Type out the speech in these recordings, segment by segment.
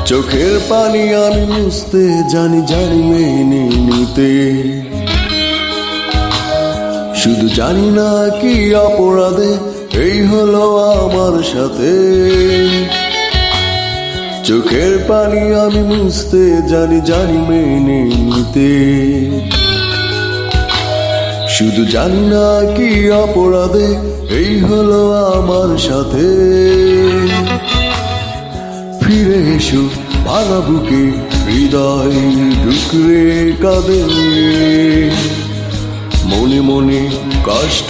চোখের পানি আমি মুছতে জানি জানি মেনে নিতে, শুধু জানি না কি অপরাধে এই হলো আমার সাথে। চোখের পানি আমি মুছতে জানি জানি মেনে নিতে, শুধু জানি না কি অপরাধে এই হলো আমার সাথে। ফিরে এসো ভাঙা বুকে হৃদয় ডুকরে কাঁদে, মনে মনে কষ্ট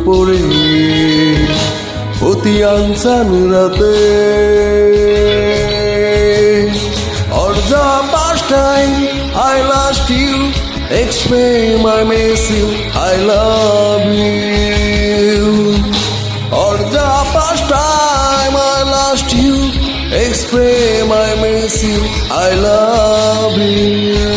পড়ে অতি আনসান রাতে। Or the past time I lost you, explain I miss you, I love you. Or the past time I lost you, explain I miss you, I love you.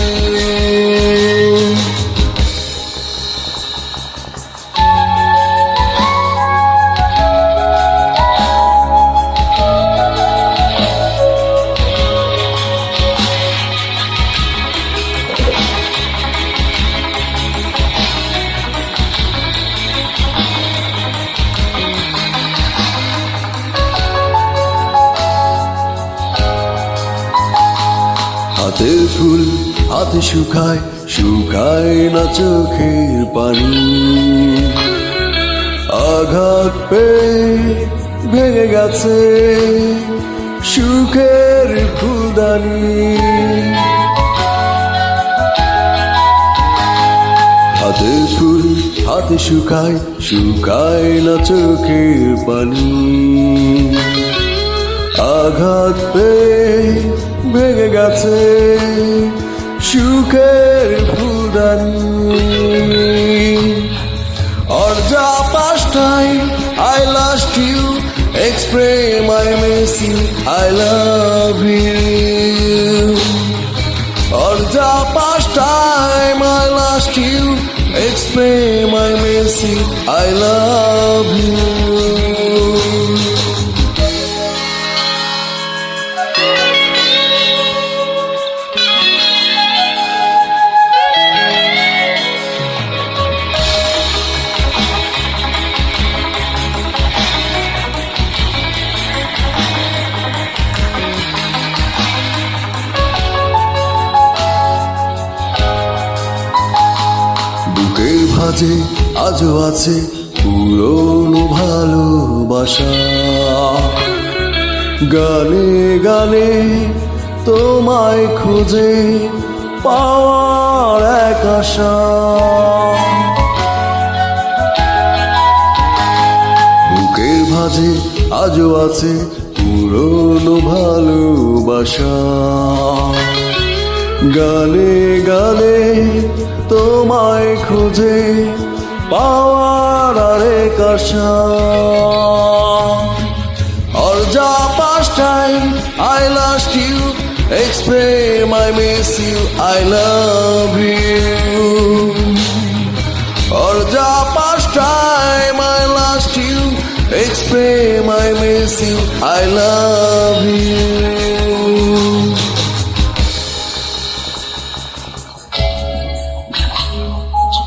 হাতের ফুল হাতে শুকায়, শুকায় না চোখের পানি। আঘাত পেয়ে ভেঙে গেছে সুখের ফুলদানি। হাতের ফুল হাতে শুকায়, শুকায় না চোখের পানি। আঘাত পেয়ে ভেঙে গেছে সুখের ফুলদানি। Or the past time I lost you, explain I miss you, I love you. Or the past time I lost you, explain I miss you, I love you. বুকের ভাঁজে আজও আছে পুরনো ভালোবাসা, গানে গানে তোমায় খুঁজে পাওয়ার এক আশা। বুকের ভাঁজে আজও আছে পুরনো ভালোবাসা, গানে গানে তোমায় খুঁজে পাওয়ার আরেক আশা। Or the past time I lost you, explain I miss you, I love you. Or the past time I lost you, explain I miss you, I love you.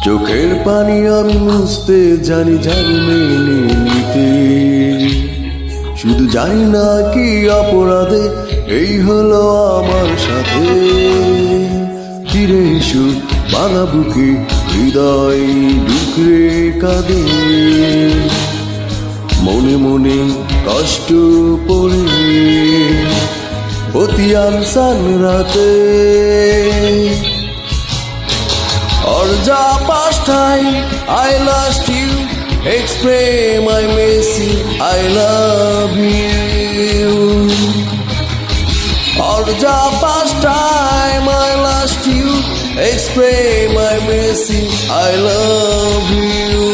চোখের পানি আমি মুছতে জানি জানি মেনে নিতে, শুধু জানি না কি অপরাধে এই হলো আমার সাথে। ফিরে এসো ভাঙা বুকে হৃদয় ডুকরে কাঁদে, মনে মনে কষ্ট পড়ে অতি আনসান রাতে। Or the past time I lost you, explain I miss you, I love you. Or the past time I lost you, explain I miss you, I love you.